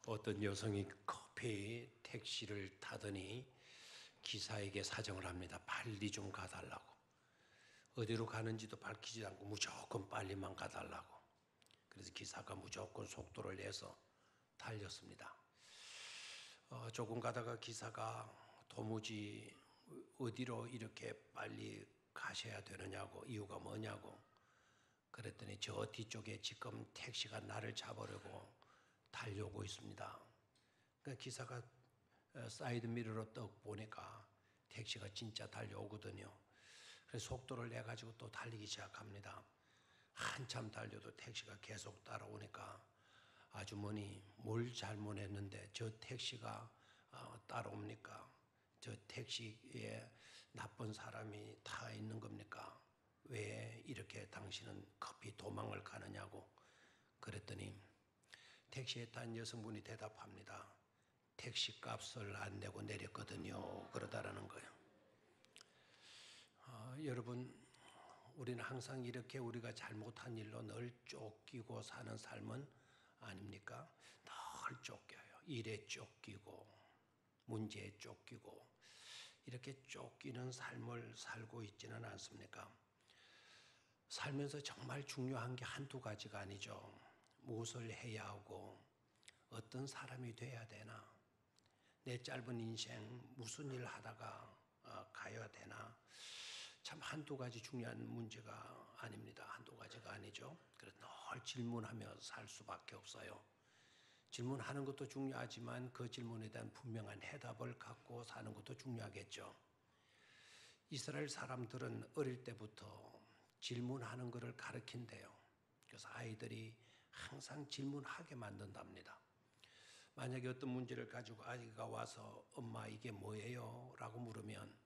어떤 여성이 커피 택시를 타더니 기사에게 사정을 합니다. 빨리 좀 가달라고. 어디로 가는지도 밝히지 않고 무조건 빨리만 가달라고. 그래서 기사가 무조건 속도를 내서 달렸습니다. 조금 가다가 기사가 도무지 어디로 이렇게 빨리 가셔야 되느냐고, 이유가 뭐냐고 그랬더니 저 뒤쪽에 지금 택시가 나를 잡으려고 달려오고 있습니다. 그러니까 기사가 사이드 미러로 떡 보니까 택시가 진짜 달려오거든요. 그래서 속도를 내가지고 또 달리기 시작합니다. 한참 달려도 택시가 계속 따라오니까 아주머니 뭘 잘못했는데 저 택시가 따라옵니까? 저 택시에 나쁜 사람이 타 있는 겁니까? 왜 이렇게 당신은 급히 도망을 가느냐고 그랬더니 택시에 탄 여성분이 대답합니다. 택시 값을 안 내고 내렸거든요. 그러다라는 거예요. 여러분, 우리는 항상 이렇게 우리가 잘못한 일로 늘 쫓기고 사는 삶은 아닙니까? 늘 쫓겨요. 일에 쫓기고 문제에 쫓기고 이렇게 쫓기는 삶을 살고 있지는 않습니까? 살면서 정말 중요한 게 한두 가지가 아니죠. 무엇을 해야 하고 어떤 사람이 돼야 되나, 내 짧은 인생 무슨 일 하다가 가야 되나, 참 한두 가지 중요한 문제가 아닙니다. 한두 가지가 아니죠. 그래서 늘 질문하며 살 수밖에 없어요. 질문하는 것도 중요하지만 그 질문에 대한 분명한 해답을 갖고 사는 것도 중요하겠죠. 이스라엘 사람들은 어릴 때부터 질문하는 것을 가르친대요. 그래서 아이들이 항상 질문하게 만든답니다. 만약에 어떤 문제를 가지고 아이가 와서 엄마 이게 뭐예요? 라고 물으면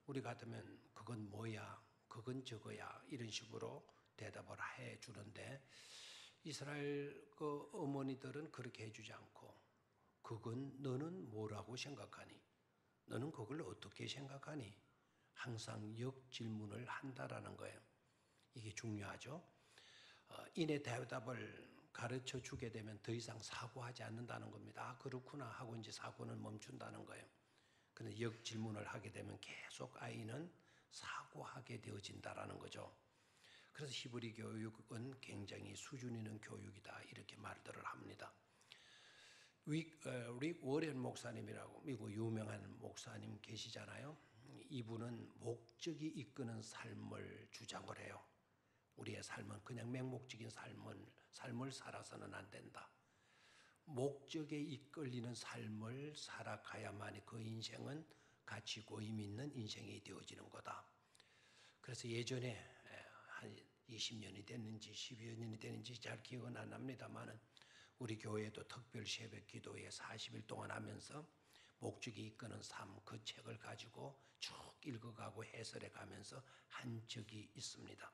우리 같으면 그건 뭐야? 그건 저거야? 이런 식으로 대답을 해 주는데 이스라엘 그 어머니들은 그렇게 해주지 않고 그건 너는 뭐라고 생각하니? 너는 그걸 어떻게 생각하니? 항상 역질문을 한다라는 거예요. 이게 중요하죠. 인의 대답을 가르쳐 주게 되면 더 이상 사고하지 않는다는 겁니다. 아, 그렇구나 하고 이제 사고는 멈춘다는 거예요. 그런데 역질문을 하게 되면 계속 아이는 사고하게 되어진다라는 거죠. 그래서 히브리 교육은 굉장히 수준 있는 교육이다 이렇게 말들을 합니다. 릭 워렌 목사님이라고 미국 유명한 목사님 계시잖아요. 이분은 목적이 이끄는 삶을 주장을 해요. 우리의 삶은 그냥 맹목적인 삶을 살아서는 안 된다. 목적에 이끌리는 삶을 살아가야만 그 인생은 가치고 의미 있는 인생이 되어지는 거다. 그래서 예전에 한 20년이 됐는지 12여 년이 됐는지 잘 기억은 안 납니다만은 우리 교회도 특별 새벽 기도회 40일 동안 하면서 목적이 이끄는 삶 그 책을 가지고 쭉 읽어가고 해설해 가면서 한 적이 있습니다.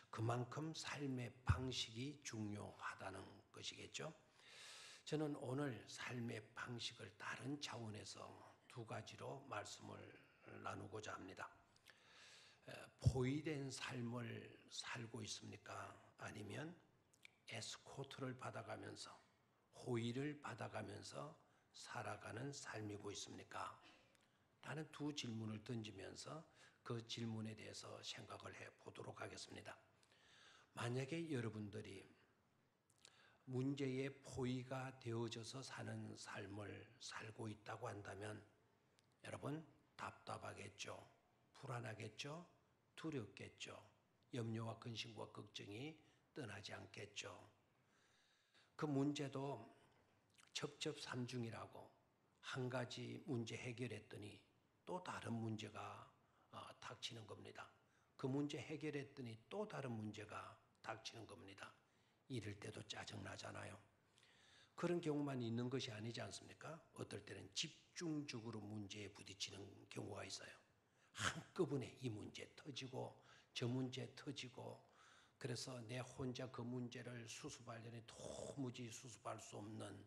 그만큼 삶의 방식이 중요하다는 것이겠죠. 저는 오늘 삶의 방식을 다른 차원에서 두 가지로 말씀을 나누고자 합니다. 포위된 삶을 살고 있습니까? 아니면 에스코트를 받아가면서 호의를 받아가면서 살아가는 삶이고 있습니까? 라는 두 질문을 던지면서 그 질문에 대해서 생각을 해보도록 하겠습니다. 만약에 여러분들이 문제의 포위가 되어져서 사는 삶을 살고 있다고 한다면 여러분 답답하겠죠? 불안하겠죠? 두렵겠죠? 염려와 근심과 걱정이 떠나지 않겠죠? 그 문제도 첩첩산중이라고 한 가지 문제 해결했더니 또 다른 문제가 닥치는 겁니다. 그 문제 해결했더니 또 다른 문제가 닥치는 겁니다. 이럴 때도 짜증나잖아요. 그런 경우만 있는 것이 아니지 않습니까? 어떨 때는 집중적으로 문제에 부딪히는 경우가 있어요. 한꺼번에 이 문제 터지고 저 문제 터지고 그래서 내 혼자 그 문제를 수습하려니 도무지 수습할 수 없는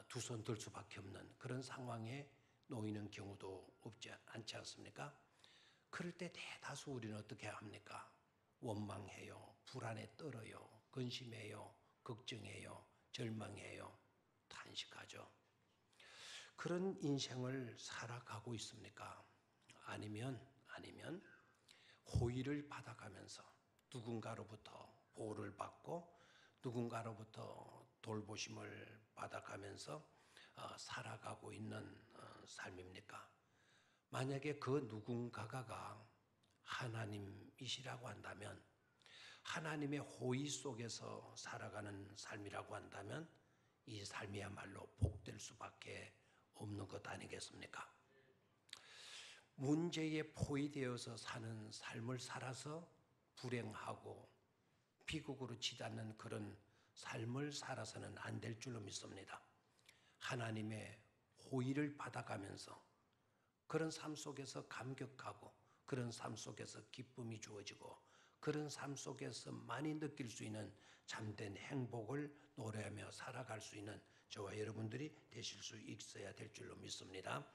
두 손 들 수밖에 없는 그런 상황에 놓이는 경우도 없지 않지 않습니까? 그럴 때 대다수 우리는 어떻게 합니까? 원망해요. 불안에 떨어요. 근심해요. 걱정해요. 절망해요. 단식하죠. 그런 인생을 살아가고 있습니까? 아니면 호의를 받아가면서 누군가로부터 보호를 받고 누군가로부터 돌보심을 받아가면서 살아가고 있는 삶입니까? 만약에 그 누군가가 하나님이시라고 한다면, 하나님의 호의 속에서 살아가는 삶이라고 한다면 이 삶이야말로 복될 수밖에 없는 것 아니겠습니까? 문제에 포위되어서 사는 삶을 살아서 불행하고 비극으로 치닫는 그런 삶을 살아서는 안 될 줄로 믿습니다. 하나님의 호의를 받아가면서 그런 삶 속에서 감격하고 그런 삶 속에서 기쁨이 주어지고 그런 삶 속에서 많이 느낄 수 있는 참된 행복을 노래하며 살아갈 수 있는 저와 여러분들이 되실 수 있어야 될 줄로 믿습니다.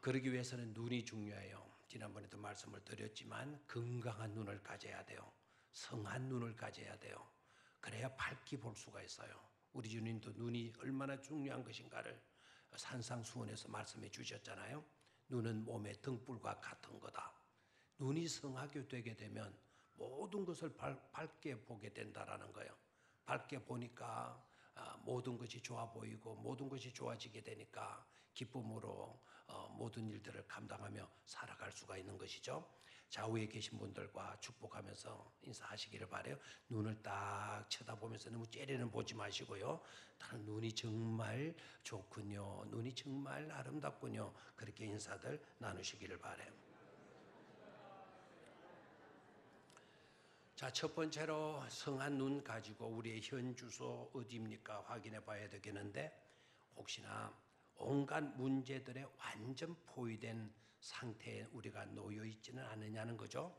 그러기 위해서는 눈이 중요해요. 지난번에도 말씀을 드렸지만 건강한 눈을 가져야 돼요. 성한 눈을 가져야 돼요. 그래야 밝게 볼 수가 있어요. 우리 주님도 눈이 얼마나 중요한 것인가를 산상수훈에서 말씀해 주셨잖아요. 눈은 몸의 등불과 같은 거다. 눈이 성하게 되게 되면 모든 것을 밝게 보게 된다라는 거예요. 밝게 보니까 모든 것이 좋아 보이고 모든 것이 좋아지게 되니까 기쁨으로 모든 일들을 감당하며 살아갈 수가 있는 것이죠. 좌우에 계신 분들과 축복하면서 인사하시기를 바라요. 눈을 딱 쳐다보면서 너무 째려는 보지 마시고요. 눈이 정말 좋군요. 눈이 정말 아름답군요. 그렇게 인사들 나누시기를 바라요. 자, 첫 번째로 성한 눈 가지고 우리의 현 주소 어디입니까? 확인해 봐야 되겠는데, 혹시나 온갖 문제들에 완전 포위된 상태에 우리가 놓여 있지는 않느냐는 거죠.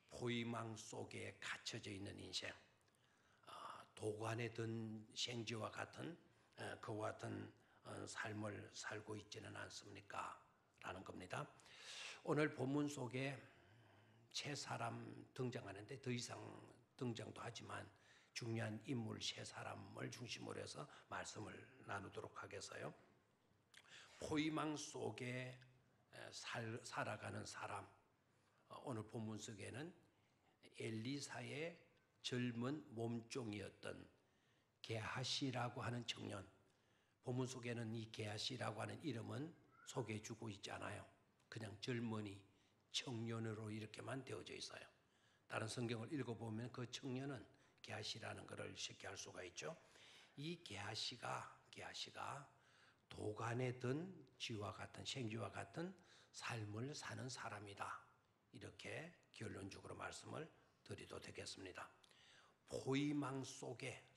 포위망 속에 갇혀져 있는 인생, 도관에 든 생쥐와 같은 그와 같은 삶을 살고 있지는 않습니까? 라는 겁니다. 오늘 본문 속에 세 사람 등장하는데 더 이상 등장도 하지만 중요한 인물 세 사람을 중심으로 해서 말씀을 나누도록 하겠어요. 포위망 속에 살아가는 사람, 오늘 본문 속에는 엘리사의 젊은 몸종이었던 게하시라고 하는 청년, 본문 속에는 이 게하시라고 하는 이름은 소개해주고 있지 않아요. 그냥 젊은이, 청년으로 이렇게만 되어져 있어요. 다른 성경을 읽어보면 그 청년은 게하시라는 것을 쉽게 알 수가 있죠. 이 게하시가 도간에 든 쥐와 같은 생쥐와 같은 삶을 사는 사람이다. 이렇게 결론적으로 말씀을 드리도 되겠습니다. 포위망 속에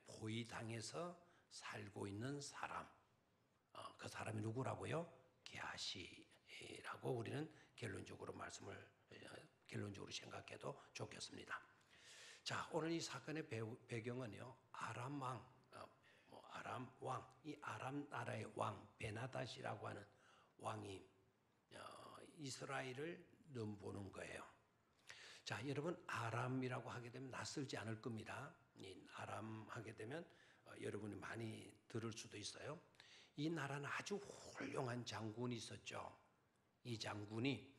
포위당해서 살고 있는 사람, 그 사람이 누구라고요? 게하시라고 우리는 결론적으로 생각해도 좋겠습니다. 자, 오늘 이 사건의 배경은요, 아람 왕, 이 아람 나라의 왕 베나닷이라고 하는 왕이 이스라엘을 넘보는 거예요. 자, 여러분, 아람이라고 하게 되면 낯설지 않을 겁니다. 이 아람 하게 되면 여러분이 많이 들을 수도 있어요. 이 나라는 아주 훌륭한 장군이 있었죠. 이 장군이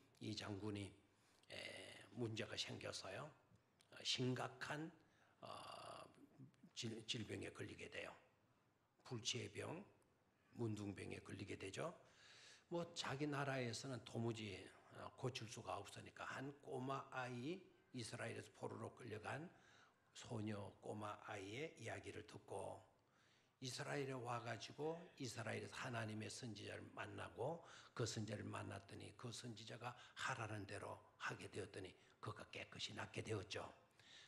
문제가 생겼어요. 심각한 질병에 걸리게 돼요. 불치의 병, 문둥병에 걸리게 되죠. 자기 나라에서는 도무지 고칠 수가 없으니까 한 꼬마 아이, 이스라엘에서 포로로 끌려간 소녀 꼬마 아이의 이야기를 듣고 이스라엘에 와가지고 이스라엘에서 하나님의 선지자를 만나고 그 선지자를 만났더니 그 선지자가 하라는 대로 하게 되었더니 그가 깨끗이 낫게 되었죠.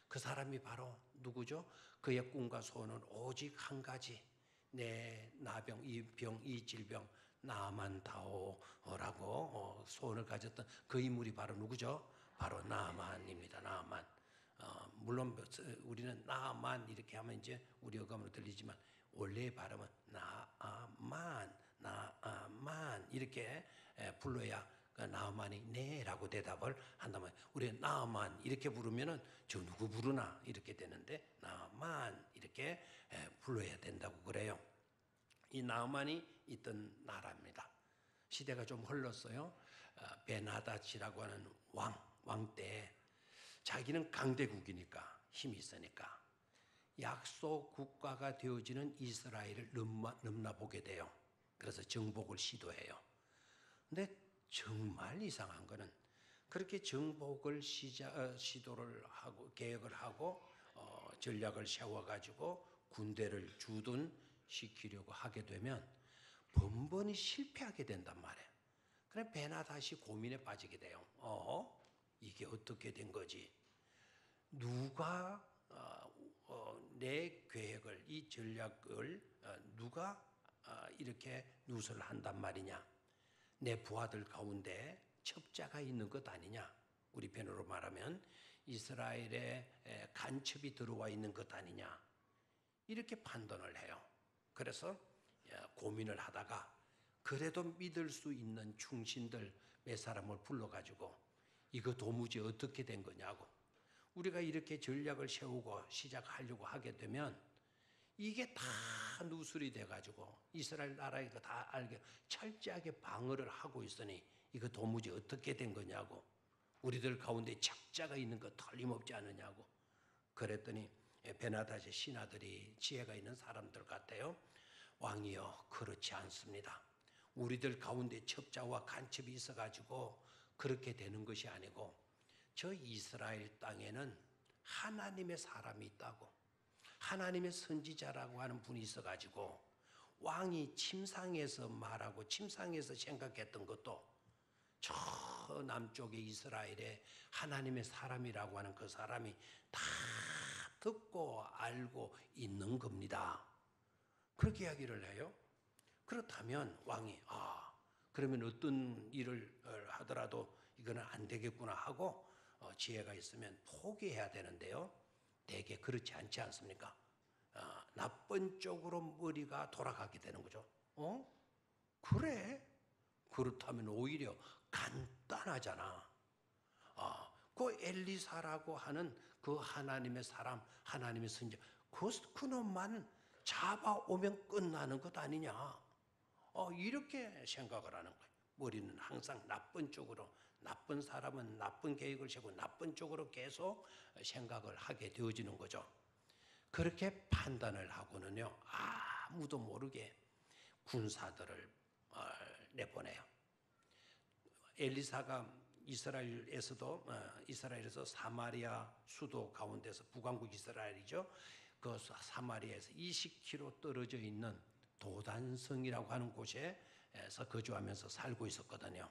그 사람이 바로 누구죠? 그의 꿈과 소원은 오직 한 가지, 내 나병, 이 질병 나만 다오라고 소원을 가졌던 그 인물이 바로 누구죠? 바로 나만입니다. 나만. 물론 우리는 나만 이렇게 하면 이제 우리 어감으로 들리지만 원래의 발음은 나만 이렇게 불러야 나아만이 네라고 대답을 한다면 우리 나아만 이렇게 부르면은 저 누구 부르나 이렇게 되는데 나아만 이렇게 불러야 된다고 그래요. 이 나아만이 있던 나라입니다. 시대가 좀 흘렀어요. 베나닷이라고 하는 왕 때 자기는 강대국이니까 힘이 있으니까 약속 국가가 되어지는 이스라엘을 넘나보게 돼요. 그래서 정복을 시도해요. 근데 정말 이상한 거는 그렇게 정복을 시도를 하고 계획을 하고 전략을 세워가지고 군대를 주둔시키려고 하게 되면 번번이 실패하게 된단 말이에요. 그래 베나닷이 고민에 빠지게 돼요. 이게 어떻게 된 거지? 누가 내 계획을 이 전략을 누가 이렇게 누설을 한단 말이냐? 내 부하들 가운데 첩자가 있는 것 아니냐? 우리 편으로 말하면 이스라엘에 간첩이 들어와 있는 것 아니냐? 이렇게 판단을 해요. 그래서 고민을 하다가 그래도 믿을 수 있는 충신들 몇 사람을 불러가지고 이거 도무지 어떻게 된 거냐고, 우리가 이렇게 전략을 세우고 시작하려고 하게 되면 이게 다 누설이 돼가지고 이스라엘 나라에서 다 알게 철저하게 방어를 하고 있으니 이거 도무지 어떻게 된 거냐고, 우리들 가운데 적자가 있는 거 틀림없지 않느냐고. 그랬더니 베나닷의 신하들이 지혜가 있는 사람들 같아요. 왕이여, 그렇지 않습니다. 우리들 가운데 첩자와 간첩이 있어가지고 그렇게 되는 것이 아니고 저 이스라엘 땅에는 하나님의 사람이 있다고, 하나님의 선지자라고 하는 분이 있어가지고 왕이 침상에서 말하고 침상에서 생각했던 것도 저 남쪽의 이스라엘에 하나님의 사람이라고 하는 그 사람이 다 듣고 알고 있는 겁니다. 그렇게 이야기를 해요. 그렇다면 왕이 그러면 어떤 일을 하더라도 이거는 안 되겠구나 하고 지혜가 있으면 포기해야 되는데요. 대개 그렇지 않지 않습니까? 나쁜 쪽으로 머리가 돌아가게 되는 거죠. 그래? 그렇다면 오히려 간단하잖아. 그 엘리사라고 하는 그 하나님의 사람, 하나님의 선지자, 그놈만 잡아오면 끝나는 것 아니냐. 이렇게 생각을 하는 거예요. 머리는 항상 나쁜 쪽으로, 나쁜 사람은 나쁜 계획을 세우고 나쁜 쪽으로 계속 생각을 하게 되어지는 거죠. 그렇게 판단을 하고는요, 아무도 모르게 군사들을 내보내요. 엘리사가 이스라엘에서 사마리아 수도 가운데서 북왕국 이스라엘이죠. 그 사마리아에서 20km 떨어져 있는 도단성이라고 하는 곳에서 거주하면서 살고 있었거든요.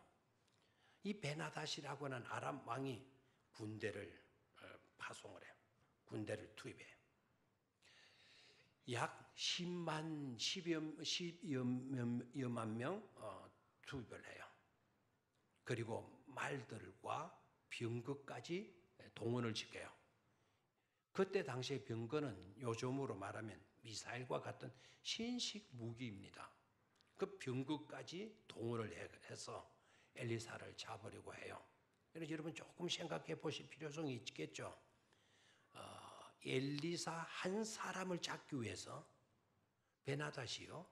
이 베나닷이라고 하는 아람 왕이 군대를 파송을 해요. 군대를 투입해요. 약 10여만 명 투입을 해요. 그리고 말들과 병거까지 동원을 시켜요. 그때 당시의 병거는 요즘으로 말하면 미사일과 같은 신식 무기입니다. 그 병거까지 동원을 해서 엘리사를 잡으려고 해요. 그래서 여러분 조금 생각해 보실 필요성이 있겠죠. 엘리사 한 사람을 잡기 위해서 베나닷이요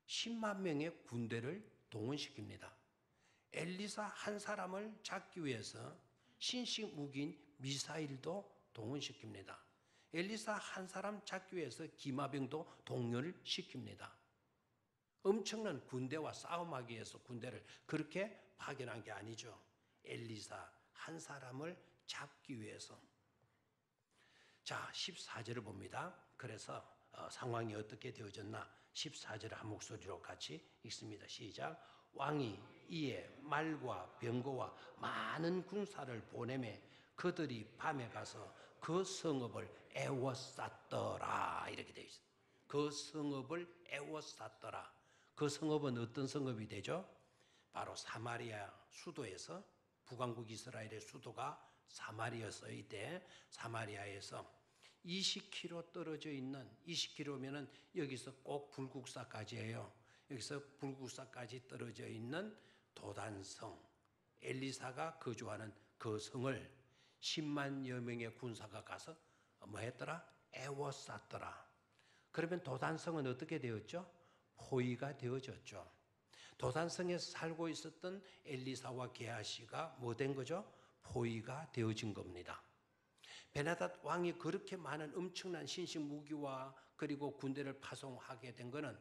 10만 명의 군대를 동원시킵니다. 엘리사 한 사람을 잡기 위해서 신식 무기인 미사일도 동원시킵니다. 엘리사 한 사람 잡기 위해서 기마병도 동원을 시킵니다. 엄청난 군대와 싸움하기 위해서 군대를 그렇게 파견한 게 아니죠. 엘리사 한 사람을 잡기 위해서. 자, 14절을 봅니다. 그래서 상황이 어떻게 되어졌나 14절 한 목소리로 같이 읽습니다. 시작. 왕이 이에 말과 병거와 많은 군사를 보내매 그들이 밤에 가서 그 성읍을 에워쌌더라. 이렇게 되어 있습니다. 그 성읍을 에워쌌더라. 그 성읍은 어떤 성읍이 되죠? 바로 사마리아 수도에서, 북왕국 이스라엘의 수도가 사마리아였을 때 사마리아에서 20km 떨어져 있는, 20km면은 여기서 꼭 불국사까지 해요. 여기서 불국사까지 떨어져 있는 도단성, 엘리사가 거주하는 그 성을 10만여 명의 군사가 가서 뭐 했더라? 애워쌌더라. 그러면 도단성은 어떻게 되었죠? 포위가 되어졌죠. 도단성에서 살고 있었던 엘리사와 게하시가 뭐 된 거죠? 포위가 되어진 겁니다. 베나닷 왕이 그렇게 많은 엄청난 신식 무기와 그리고 군대를 파송하게 된 거는,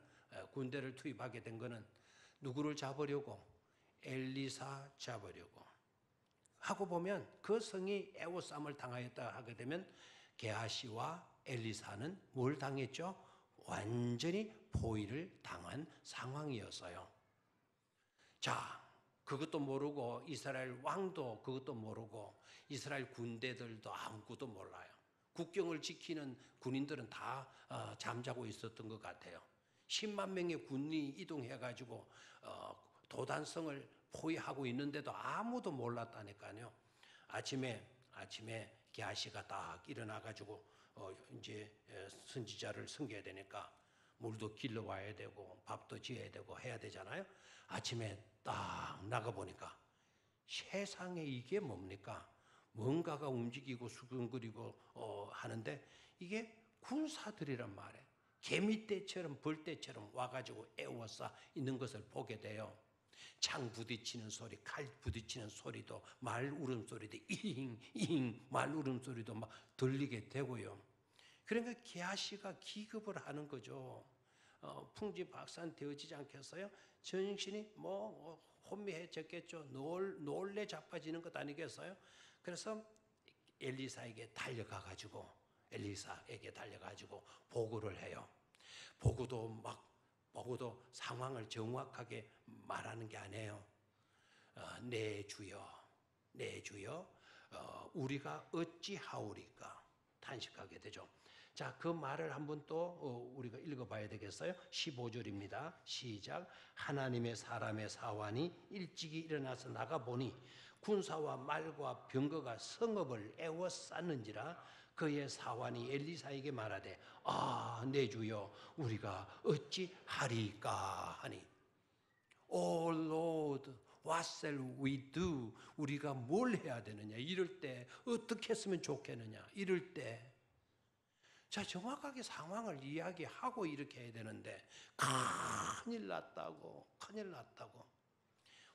군대를 투입하게 된 거는 누구를 잡으려고? 엘리사 잡으려고 하고 보면 그 성이 애워싸움을 당하였다 하게 되면 게하시와 엘리사는 뭘 당했죠? 완전히 포위를 당한 상황이었어요. 자, 그것도 모르고 이스라엘 왕도 그것도 모르고 이스라엘 군대들도 아무것도 몰라요. 국경을 지키는 군인들은 다 잠자고 있었던 것 같아요. 10만 명의 군이 이동해가지고 도단성을 포위하고 있는데도 아무도 몰랐다니까요. 아침에 게하시가 딱 일어나가지고 이제 선지자를 섬겨야 되니까 물도 길러와야 되고 밥도 지어야 되고 해야 되잖아요. 아침에 딱 나가보니까 세상에 이게 뭡니까? 뭔가가 움직이고 수근거리고 하는데 이게 군사들이란 말이에요. 개미떼처럼 벌떼처럼 와가지고 애워싸 있는 것을 보게 돼요. 창 부딪히는 소리, 칼 부딪히는 소리도, 말 울음소리도 잉잉 말 울음소리도 막 들리게 되고요. 그러니까 게하시가 기겁을 하는 거죠. 풍지박산 되어지지 않겠어요? 전신이 혼미해졌겠죠. 놀래 자빠지는 것 아니겠어요? 그래서 엘리사에게 달려가가지고 보고를 해요. 보고도 상황을 정확하게 말하는 게 아니에요. 내 주여, 우리가 어찌하오리까 탄식하게 되죠. 자, 그 말을 한번 또 우리가 읽어봐야 되겠어요? 15절입니다. 시작. 하나님의 사람의 사환이 일찍이 일어나서 나가보니 군사와 말과 병거가 성읍을 애워쌌는지라. 그의 사환이 엘리사에게 말하되 내 주여 우리가 어찌하리까 하니 Oh Lord, what shall we do? 우리가 뭘 해야 되느냐? 이럴 때 어떻게 했으면 좋겠느냐? 이럴 때 자, 정확하게 상황을 이야기하고 이렇게 해야 되는데 큰일 났다고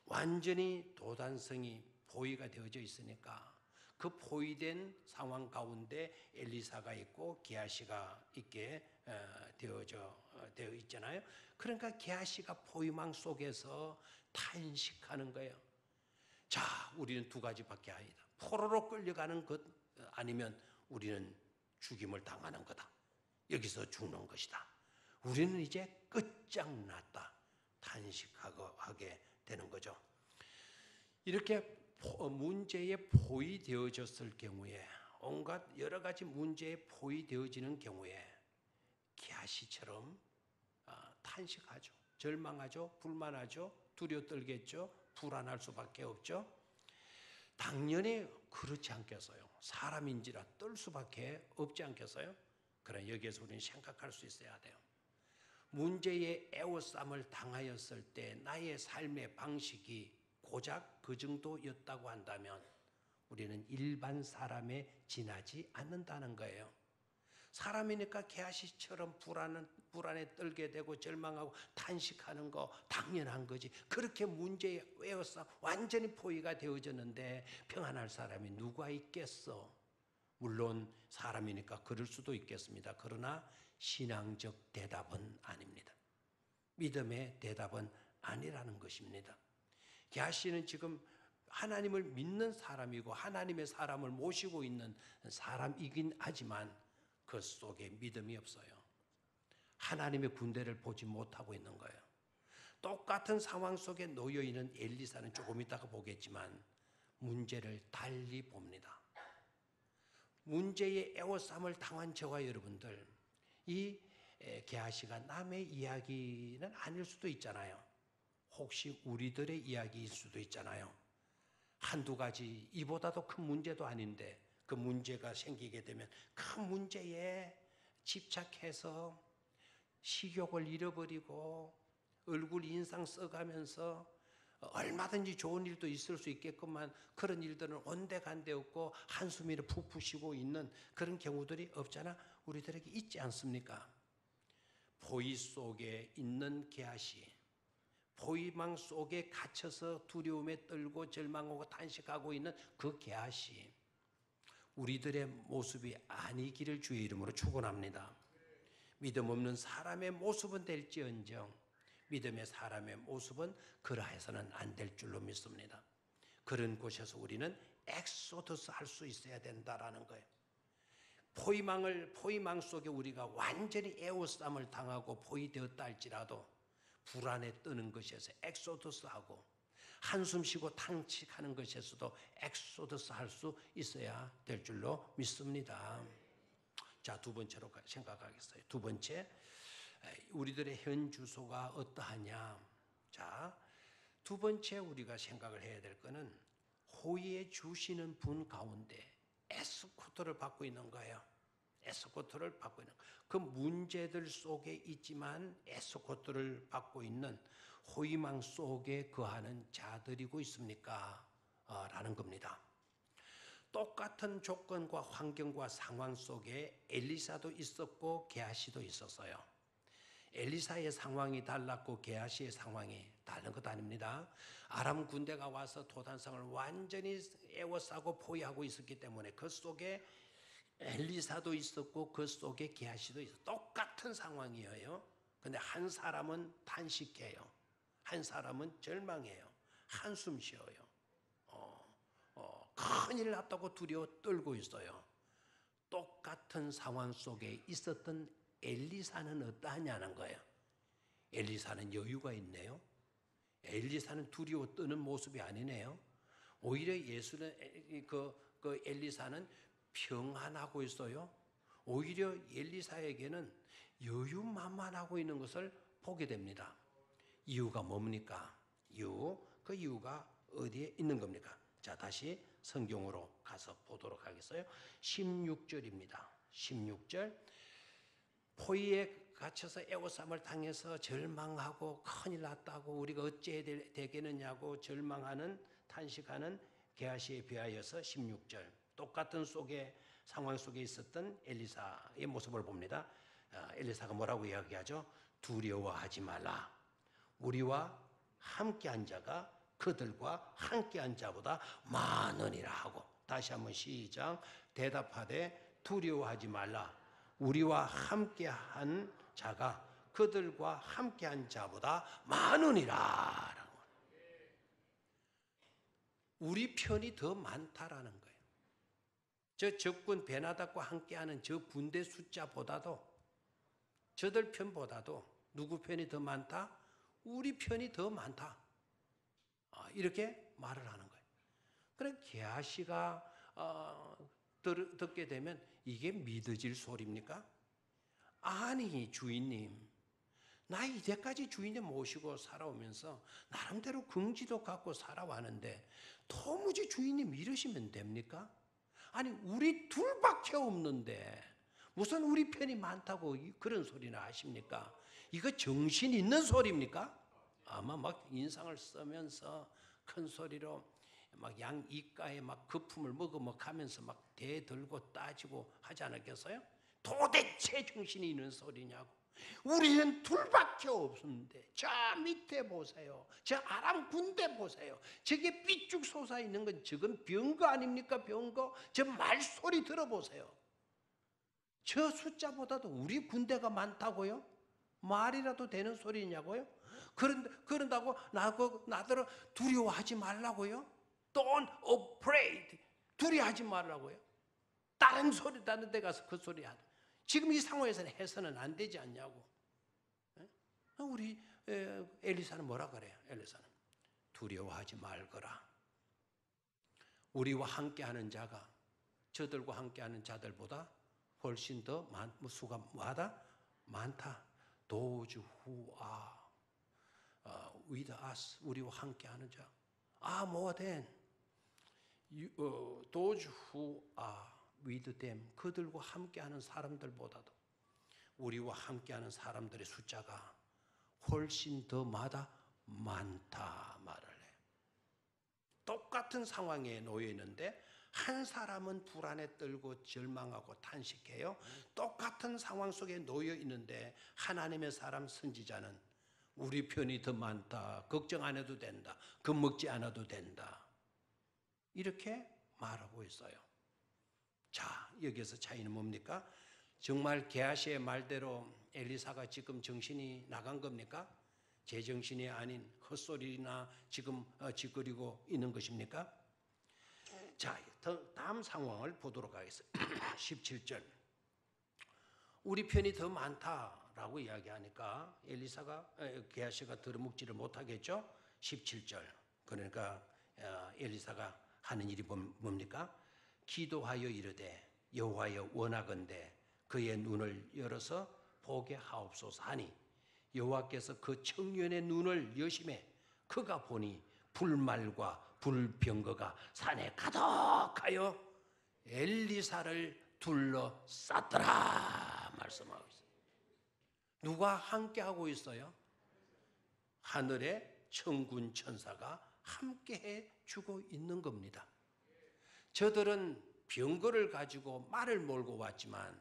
완전히 도단성이 포위가 되어져 있으니까 그 포위된 상황 가운데 엘리사가 있고 게하시가 있게 되어 있잖아요. 그러니까 게하시가 포위망 속에서 탄식하는 거예요. 자, 우리는 두 가지밖에 아니다. 포로로 끌려가는 것 아니면 우리는 죽임을 당하는 거다. 여기서 죽는 것이다. 우리는 이제 끝장났다. 탄식하게 되는 거죠. 이렇게 문제에 포위되어졌을 경우에 온갖 여러 가지 문제에 포위되어지는 경우에 게하시처럼 탄식하죠. 절망하죠. 불만하죠. 두려워 떨겠죠. 불안할 수밖에 없죠. 당연히 그렇지 않겠어요. 사람인지라 떨 수밖에 없지 않겠어요. 그러나 여기에서 우리는 생각할 수 있어야 돼요. 문제에 애워싸움을 당하였을 때 나의 삶의 방식이 고작 그 정도였다고 한다면 우리는 일반 사람에 지나지 않는다는 거예요. 사람이니까 게하시처럼 불안에 떨게 되고 절망하고 탄식하는 거 당연한 거지. 그렇게 문제에 외워서 완전히 포위가 되어졌는데 평안할 사람이 누가 있겠어? 물론 사람이니까 그럴 수도 있겠습니다. 그러나 신앙적 대답은 아닙니다. 믿음의 대답은 아니라는 것입니다. 게하시는 지금 하나님을 믿는 사람이고 하나님의 사람을 모시고 있는 사람이긴 하지만 그 속에 믿음이 없어요. 하나님의 군대를 보지 못하고 있는 거예요. 똑같은 상황 속에 놓여 있는 엘리사는 조금 있다가 보겠지만 문제를 달리 봅니다. 문제에 애워싸움을 당한 저와 여러분들, 이 게하시가 남의 이야기는 아닐 수도 있잖아요. 혹시 우리들의 이야기일 수도 있잖아요. 한두 가지 이보다도 큰 문제도 아닌데 그 문제가 생기게 되면 그 문제에 집착해서 식욕을 잃어버리고 얼굴 인상 써가면서 얼마든지 좋은 일도 있을 수 있겠구만 그런 일들은 온데간데 없고 한숨이 푹푹 쉬고 있는 그런 경우들이 없잖아. 우리들에게 있지 않습니까? 포위 속에 있는 게하시, 포위망 속에 갇혀서 두려움에 떨고 절망하고 탄식하고 있는 그 게하시, 우리들의 모습이 아니기를 주의 이름으로 축원합니다. 믿음 없는 사람의 모습은 될지언정 믿음의 사람의 모습은 그러해서는 안 될 줄로 믿습니다. 그런 곳에서 우리는 엑소더스 할 수 있어야 된다라는 거예요. 포위망 속에 우리가 완전히 에워싸움을 당하고 포위되었다 할지라도 불안에 뜨는 것에서 엑소더스하고 한숨 쉬고 탄식하는 것에서도 엑소더스 할 수 있어야 될 줄로 믿습니다. 자, 두 번째로 생각하겠어요. 두 번째, 우리들의 현 주소가 어떠하냐. 자, 두 번째 우리가 생각을 해야 될 것은 호의해 주시는 분 가운데 에스코트를 받고 있는 거예요. 에스코트를 받고 있는 그 문제들 속에 있지만 에스코트를 받고 있는 호위망 속에 거하는 자들이고 있습니까? 라는 겁니다. 똑같은 조건과 환경과 상황 속에 엘리사도 있었고 게하시도 있었어요. 엘리사의 상황이 달랐고 게하시의 상황이 다른 것 아닙니다. 아람 군대가 와서 도단성을 완전히 에워싸고 포위하고 있었기 때문에 그 속에 엘리사도 있었고 그 속에 게하시도 있었어요. 똑같은 상황이에요. 근데 한 사람은 탄식해요. 한 사람은 절망해요. 한숨 쉬어요. 큰일 났다고 두려워 떨고 있어요. 똑같은 상황 속에 있었던 엘리사는 어떠하냐는 거예요. 엘리사는 여유가 있네요. 엘리사는 두려워 떠는 모습이 아니네요. 오히려 예수는 그 엘리사는 평안하고 있어요. 오히려 엘리사에게는 여유만만하고 있는 것을 보게 됩니다. 이유가 뭡니까? 그 이유가 어디에 있는 겁니까? 자, 다시 성경으로 가서 보도록 하겠어요. 16절입니다. 16절. 포위에 갇혀서 애워싸움을 당해서 절망하고 큰일 났다고 우리가 어찌해야 되겠느냐고 절망하는 탄식하는 게하시에 비하여서 16절. 똑같은 상황 속에 있었던 엘리사의 모습을 봅니다. 엘리사가 뭐라고 이야기하죠? 두려워하지 말라. 우리와 함께한 자가 그들과 함께한 자보다 많으니라 하고, 다시 한번 시작. 대답하되 두려워하지 말라. 우리와 함께한 자가 그들과 함께한 자보다 많으니라. 우리 편이 더 많다라는 거예요. 저 적군 베나닥과 함께하는 저 군대 숫자보다도, 저들 편보다도 누구 편이 더 많다? 우리 편이 더 많다. 이렇게 말을 하는 거예요. 그래 게하시가 듣게 되면 이게 믿어질 소리입니까? 아니 주인님, 나 이제까지 주인님 모시고 살아오면서 나름대로 긍지도 갖고 살아왔는데 도무지 주인님 이러시면 됩니까? 아니 우리 둘밖에 없는데 무슨 우리 편이 많다고 그런 소리나 하십니까? 이거 정신 있는 소리입니까? 아마 막 인상을 쓰면서 큰 소리로 막 양 이가에 막 거품을 먹어먹하면서 막 대들고 따지고 하지 않았겠어요? 도대체 정신이 있는 소리냐고. 우리는 둘밖에 없는데 저 밑에 보세요. 저 아람 군대 보세요. 저게 삐쭉 솟아있는 건 저건 병거 아닙니까? 병거. 저 말소리 들어보세요. 저 숫자보다도 우리 군대가 많다고요? 말이라도 되는 소리냐고요? 그런다고 나더러 두려워하지 말라고요? Don't afraid. 두려워하지 말라고요? 다른 데 가서 그 소리 하다. 지금 이 상황에서는 해서는 안 되지 않냐고. 우리 엘리사는 뭐라 그래요? 엘리사는 두려워하지 말거라. 우리와 함께하는 자가 저들과 함께하는 자들보다 훨씬 더 수가 많다. Those who are with us, 우리와 함께하는 자. more than those who are with them, 그들과 함께하는 사람들보다도 우리와 함께하는 사람들의 숫자가 훨씬 더 많다 말을 해. 똑같은 상황에 놓여 있는데 한 사람은 불안에 떨고 절망하고 탄식해요. 똑같은 상황 속에 놓여 있는데 하나님의 사람 선지자는 우리 편이 더 많다. 걱정 안 해도 된다. 겁먹지 않아도 된다. 이렇게 말하고 있어요. 자, 여기서 차이는 뭡니까? 정말 게하시의 말대로 엘리사가 지금 정신이 나간 겁니까? 제정신이 아닌 헛소리나 지금 짓거리고 있는 것입니까? 자, 다음 상황을 보도록 하겠습니다. 17절. 우리 편이 더 많다라고 이야기하니까 게하시가 들어먹지를 못하겠죠? 17절. 그러니까 엘리사가 하는 일이 뭡니까? 기도하여 이르되 여호와여 원하건대 그의 눈을 열어서 보게 하옵소서 하니 여호와께서 그 청년의 눈을 여심해 그가 보니 불말과 불병거가 산에 가득하여 엘리사를 둘러쌌더라 말씀하고 있어요. 누가 함께하고 있어요? 하늘의 천군 천사가 함께해 주고 있는 겁니다. 저들은 병거를 가지고 말을 몰고 왔지만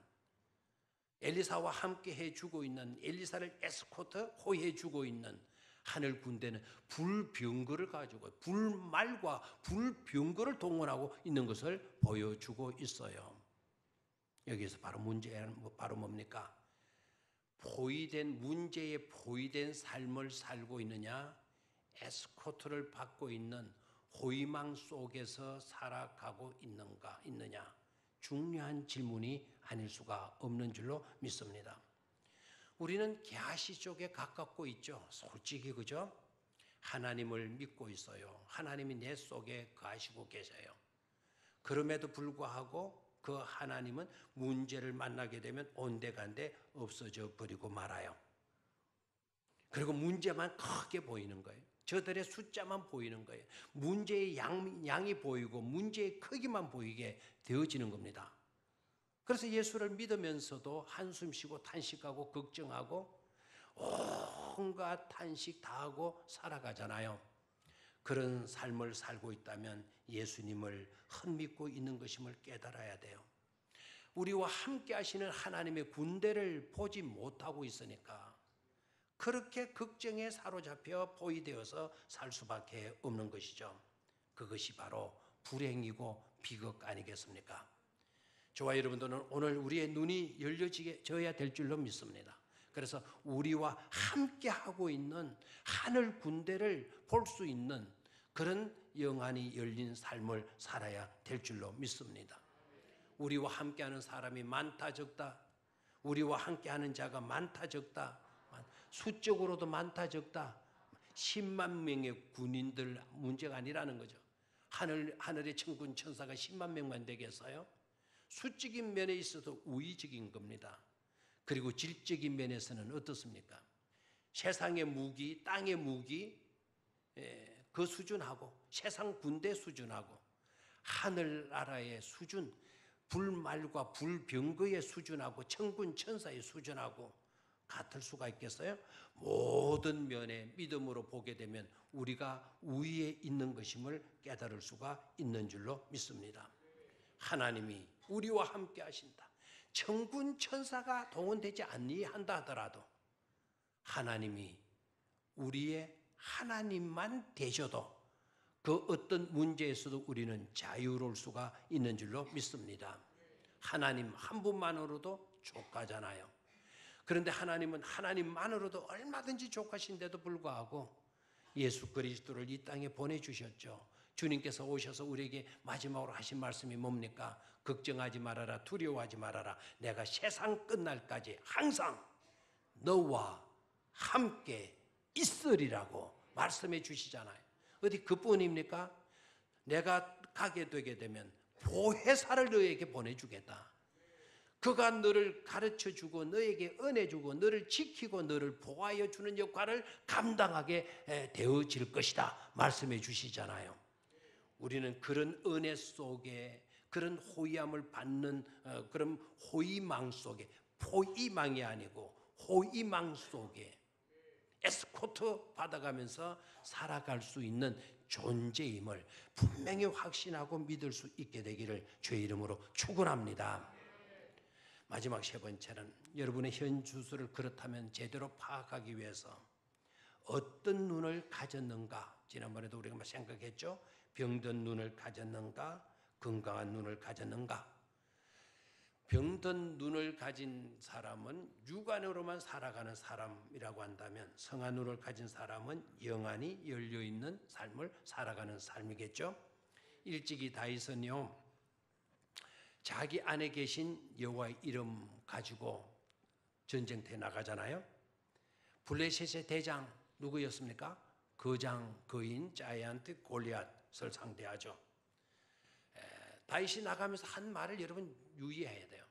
엘리사와 함께해 주고 있는, 엘리사를 에스코트 호위해 주고 있는 하늘 군대는 불병거를 가지고 불말과 불병거를 동원하고 있는 것을 보여주고 있어요. 여기서 바로 문제는 바로 뭡니까? 문제에 포위된 삶을 살고 있느냐, 에스코트를 받고 있는 호위망 속에서 살아가고 있느냐, 중요한 질문이 아닐 수가 없는 줄로 믿습니다. 우리는 게하시 쪽에 가깝고 있죠. 솔직히 그죠? 하나님을 믿고 있어요. 하나님이 내 속에 거하시고 계세요. 그럼에도 불구하고 그 하나님은 문제를 만나게 되면 온데간데 없어져 버리고 말아요. 그리고 문제만 크게 보이는 거예요. 저들의 숫자만 보이는 거예요. 문제의 양이 보이고 문제의 크기만 보이게 되어지는 겁니다. 그래서 예수를 믿으면서도 한숨 쉬고 탄식하고 걱정하고 온갖 탄식 다 하고 살아가잖아요. 그런 삶을 살고 있다면 예수님을 헛믿고 있는 것임을 깨달아야 돼요. 우리와 함께 하시는 하나님의 군대를 보지 못하고 있으니까 그렇게 걱정에 사로잡혀 포위되어서 살 수밖에 없는 것이죠. 그것이 바로 불행이고 비극 아니겠습니까? 저와 여러분들은 오늘 우리의 눈이 열려져야 될 줄로 믿습니다. 그래서 우리와 함께 하고 있는 하늘 군대를 볼 수 있는 그런 영안이 열린 삶을 살아야 될 줄로 믿습니다. 우리와 함께하는 사람이 많다 적다, 우리와 함께하는 자가 많다 적다, 수적으로도 많다 적다, 10만 명의 군인들 문제가 아니라는 거죠. 하늘의 천군 천사가 10만 명만 되겠어요? 수적인 면에 있어도 우위적인 겁니다. 그리고 질적인 면에서는 어떻습니까? 세상의 무기, 땅의 무기 그 수준하고 세상 군대 수준하고 하늘나라의 수준, 불말과 불병거의 수준하고 천군 천사의 수준하고 같을 수가 있겠어요? 모든 면에 믿음으로 보게 되면 우리가 우위에 있는 것임을 깨달을 수가 있는 줄로 믿습니다. 하나님이 우리와 함께 하신다. 천군 천사가 동원되지 아니한다 하더라도 하나님이 우리의 하나님만 되셔도 그 어떤 문제에서도 우리는 자유로울 수가 있는 줄로 믿습니다. 하나님 한 분만으로도 족하잖아요. 그런데 하나님은 하나님만으로도 얼마든지 족하신데도 불구하고 예수 그리스도를 이 땅에 보내주셨죠. 주님께서 오셔서 우리에게 마지막으로 하신 말씀이 뭡니까? 걱정하지 말아라, 두려워하지 말아라. 내가 세상 끝날까지 항상 너와 함께 있으리라고 말씀해 주시잖아요. 어디 그뿐입니까? 내가 가게 되게 되면 보혜사를 너에게 보내주겠다. 그가 너를 가르쳐주고 너에게 은혜주고 너를 지키고 너를 보호하여 주는 역할을 감당하게 되어질 것이다 말씀해 주시잖아요. 우리는 그런 은혜 속에 그런 호위함을 받는 그런 호위망 속에, 포위망이 아니고 호위망 속에 에스코트 받아가면서 살아갈 수 있는 존재임을 분명히 확신하고 믿을 수 있게 되기를 주의 이름으로 축원합니다. 마지막 세 번째는 여러분의 현 주소를 그렇다면 제대로 파악하기 위해서 어떤 눈을 가졌는가? 지난번에도 우리가 생각했죠. 병든 눈을 가졌는가? 건강한 눈을 가졌는가? 병든 눈을 가진 사람은 육안으로만 살아가는 사람이라고 한다면 성한 눈을 가진 사람은 영안이 열려있는 삶을 살아가는 삶이겠죠. 일찍이 다윗은요, 자기 안에 계신 여호와의 이름 가지고 전쟁터에 나가잖아요. 블레셋의 대장 누구였습니까? 거장, 거인, 자이언트, 골리앗을 상대하죠. 다윗이 나가면서 한 말을 여러분 유의해야 돼요.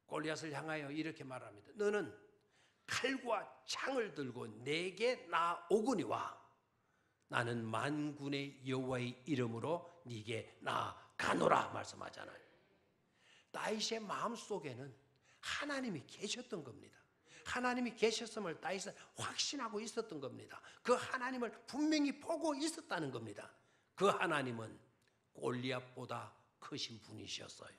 골리앗을 향하여 이렇게 말합니다. 너는 칼과 창을 들고 내게 나오거니와 나는 만군의 여호와의 이름으로 네게 나가노라 말씀하잖아요. 다윗의 마음속에는 하나님이 계셨던 겁니다. 하나님이 계셨음을 다윗은 확신하고 있었던 겁니다. 그 하나님을 분명히 보고 있었다는 겁니다. 그 하나님은 골리앗보다 크신 분이셨어요.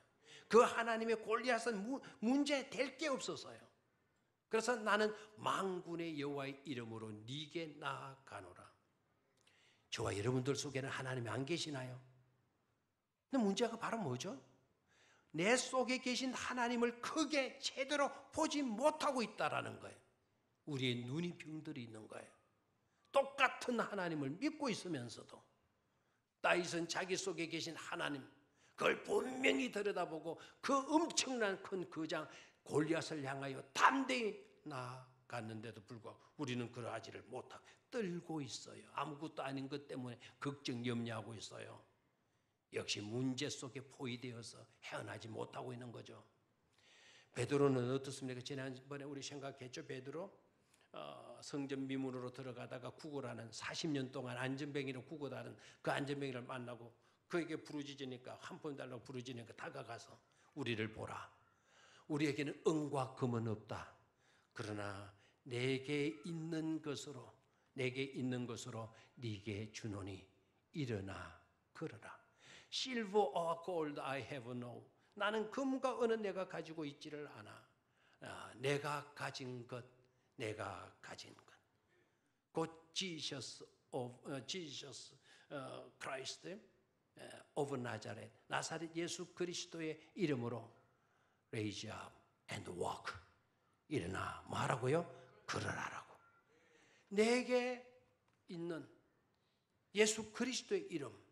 그 하나님의 골리앗은 문제될 게 없었어요. 그래서 나는 만군의 여호와의 이름으로 네게 나아가노라. 저와 여러분들 속에는 하나님이 안 계시나요? 근데 문제가 바로 뭐죠? 내 속에 계신 하나님을 크게 제대로 보지 못하고 있다라는 거예요. 우리의 눈이 병들어 있는 거예요. 똑같은 하나님을 믿고 있으면서도 다윗은 자기 속에 계신 하나님 그걸 분명히 들여다보고 그 엄청난 큰 거장 골리앗을 향하여 담대히 나아갔는데도 불구하고 우리는 그러하지를 못하고 떨고 있어요. 아무것도 아닌 것 때문에 걱정 염려하고 있어요. 역시 문제 속에 포위되어서 헤어나지 못하고 있는 거죠. 베드로는 어떻습니까? 지난번에 우리 생각했죠. 베드로 성전 미문으로 들어가다가 구걸하는 40년 동안 안전뱅이로 구걸하는 그 안전뱅이를 만나고 그에게 부르짖으니까 한 푼 달라고 부르짖으니까 다가가서 우리를 보라. 우리에게는 은과 금은 없다. 그러나 내게 있는 것으로 네게 주노니 일어나 걸어라. Silver or gold I have no. 나는 금과 은은 내가 가지고 있지를 않아. 내가 가진 것. 곧 Jesus Christ of Nazareth. 나사렛 예수 그리스도의 이름으로 raise up and walk. 일어나 뭐하라고요? 걸어라라고. 내게 있는 예수 그리스도의 이름.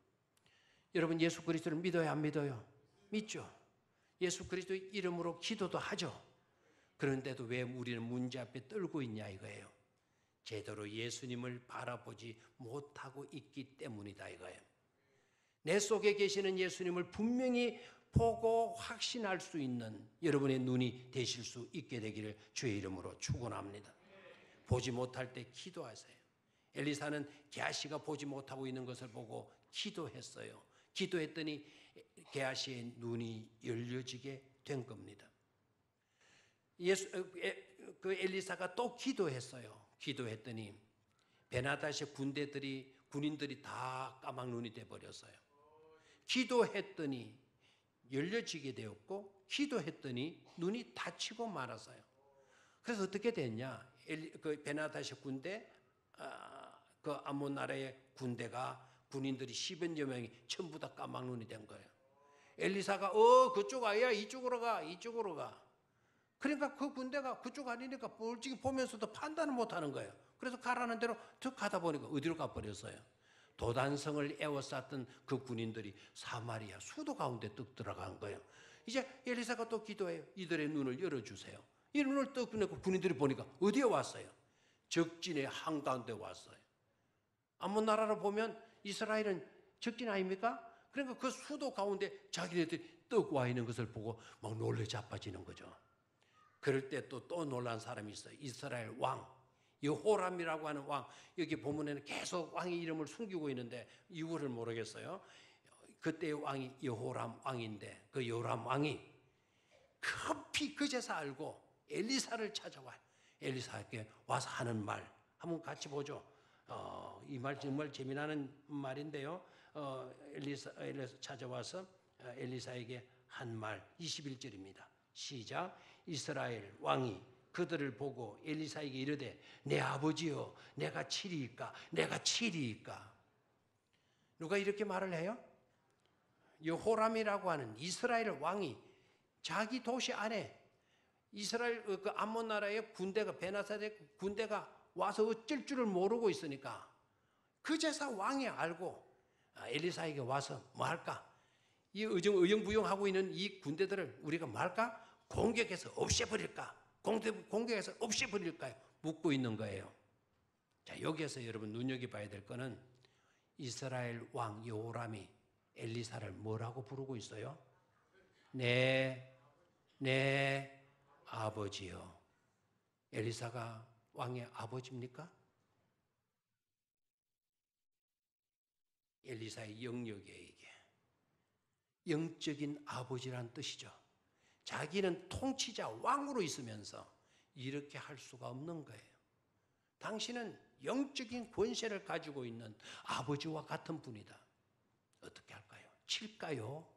여러분 예수 그리스도를 믿어요, 안 믿어요? 믿죠. 예수 그리스도의 이름으로 기도도 하죠. 그런데도 왜 우리는 문제 앞에 떨고 있냐 이거예요. 제대로 예수님을 바라보지 못하고 있기 때문이다 이거예요. 내 속에 계시는 예수님을 분명히 보고 확신할 수 있는 여러분의 눈이 되실 수 있게 되기를 주의 이름으로 축원합니다. 보지 못할 때 기도하세요. 엘리사는 게하시가 보지 못하고 있는 것을 보고 기도했어요. 기도했더니 게하시의 눈이 열려지게 된 겁니다. 그 엘리사가 또 기도했어요. 기도했더니 베나다시 군인들이 다 까막 눈이 돼 버렸어요. 기도했더니 열려지게 되었고 기도했더니 눈이 닫히고 말았어요. 그래서 어떻게 됐냐? 그 베나다시 군대, 그 암몬 나라의 군대가 군인들이 10여여 명이 전부 다 까막 눈이 된 거예요. 엘리사가 그쪽 아니야, 이쪽으로 가. 그러니까 그 군대가 그쪽 아니니까 멀찍이 보면서도 판단을 못하는 거예요. 그래서 가라는 대로 툭 가다 보니까 어디로 가버렸어요. 도단성을 에워쌌던 그 군인들이 사마리아 수도 가운데 뚝 들어간 거예요. 이제 엘리사가 또 기도해요. 이들의 눈을 열어주세요. 이 눈을 떡 뜨고 군인들이 보니까 어디에 왔어요? 적진의 한가운데 왔어요. 암몬 나라로 보면 이스라엘은 적진 아닙니까? 그러니까 그 수도 가운데 자기네들이 떡 와 있는 것을 보고 막 놀래 자빠지는 거죠. 그럴 때 또 놀란 사람이 있어요. 이스라엘 왕 여호람이라고 하는 왕. 여기 본문에는 계속 왕의 이름을 숨기고 있는데 이유를 모르겠어요. 그때의 왕이 여호람 왕인데 그 여호람 왕이 급히 그제서 알고 엘리사를 찾아와요. 엘리사에게 와서 하는 말 한번 같이 보죠. 이 말 정말 재미나는 말인데요. 엘리사 찾아와서 엘리사에게 한 말 21절입니다. 시작. 이스라엘 왕이 그들을 보고 엘리사에게 이르되 내 아버지여 내가 치리이까 내가 치리이까. 누가 이렇게 말을 해요? 여호람이라고 하는 이스라엘 왕이 자기 도시 안에 이스라엘 그 암몬 나라의 군대가 베나사의 군대가 와서 어쩔 줄을 모르고 있으니까 그제서 왕이 알고 엘리사에게 와서 뭐 할까? 이 의정부용하고 있는 이 군대들을 우리가 뭐 할까? 공격해서 없애버릴까? 공격해서 없애버릴까요? 묻고 있는 거예요. 자, 여기에서 여러분 눈여겨봐야 될 거는 이스라엘 왕 여호람이 엘리사를 뭐라고 부르고 있어요? 내 아버지요. 엘리사가 왕의 아버지입니까? 엘리사의 영역이에요, 이게. 영적인 아버지란 뜻이죠. 자기는 통치자 왕으로 있으면서 이렇게 할 수가 없는 거예요. 당신은 영적인 권세를 가지고 있는 아버지와 같은 분이다. 어떻게 할까요? 칠까요?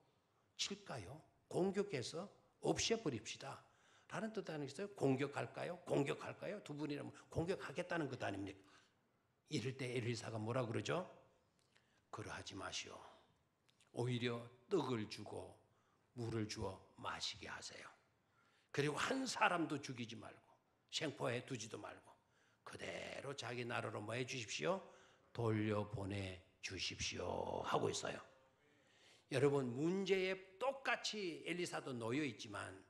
공격해서 없애버립시다. 라는 뜻 아니겠어요? 공격할까요? 두 분이라면 공격하겠다는 것 아닙니까? 이럴 때 엘리사가 뭐라 그러죠? 그러하지 마시오. 오히려 떡을 주고 물을 주어 마시게 하세요. 그리고 한 사람도 죽이지 말고 생포해 두지도 말고 그대로 자기 나라로 뭐 해 주십시오? 돌려보내 주십시오 하고 있어요. 여러분 문제에 똑같이 엘리사도 놓여 있지만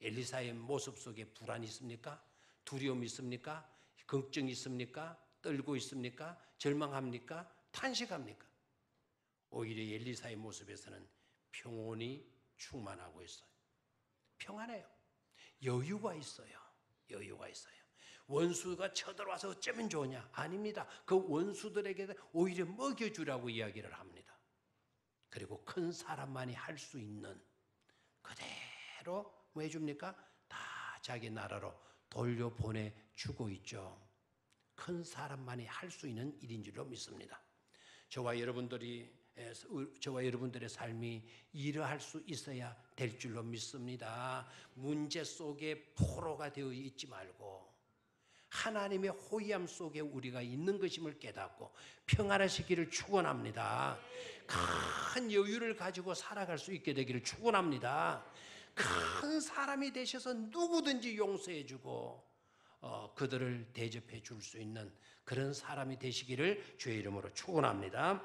엘리사의 모습 속에 불안이 있습니까? 두려움이 있습니까? 걱정이 있습니까? 떨고 있습니까? 절망합니까? 탄식합니까? 오히려 엘리사의 모습에서는 평온이 충만하고 있어요. 평안해요. 여유가 있어요. 원수가 쳐들어와서 어쩌면 좋으냐? 아닙니다. 그 원수들에게 오히려 먹여주라고 이야기를 합니다. 그리고 큰 사람만이 할 수 있는 그대로 뭐 해줍니까? 다 자기 나라로 돌려보내주고 있죠. 큰 사람만이 할 수 있는 일인 줄로 믿습니다. 저와 여러분들의 삶이 이러할 수 있어야 될 줄로 믿습니다. 문제 속에 포로가 되어 있지 말고 하나님의 호의함 속에 우리가 있는 것임을 깨닫고 평안하시기를 축원합니다. 큰 여유를 가지고 살아갈 수 있게 되기를 축원합니다. 큰 사람이 되셔서 누구든지 용서해주고 그들을 대접해 줄 수 있는 그런 사람이 되시기를 주의 이름으로 축원합니다.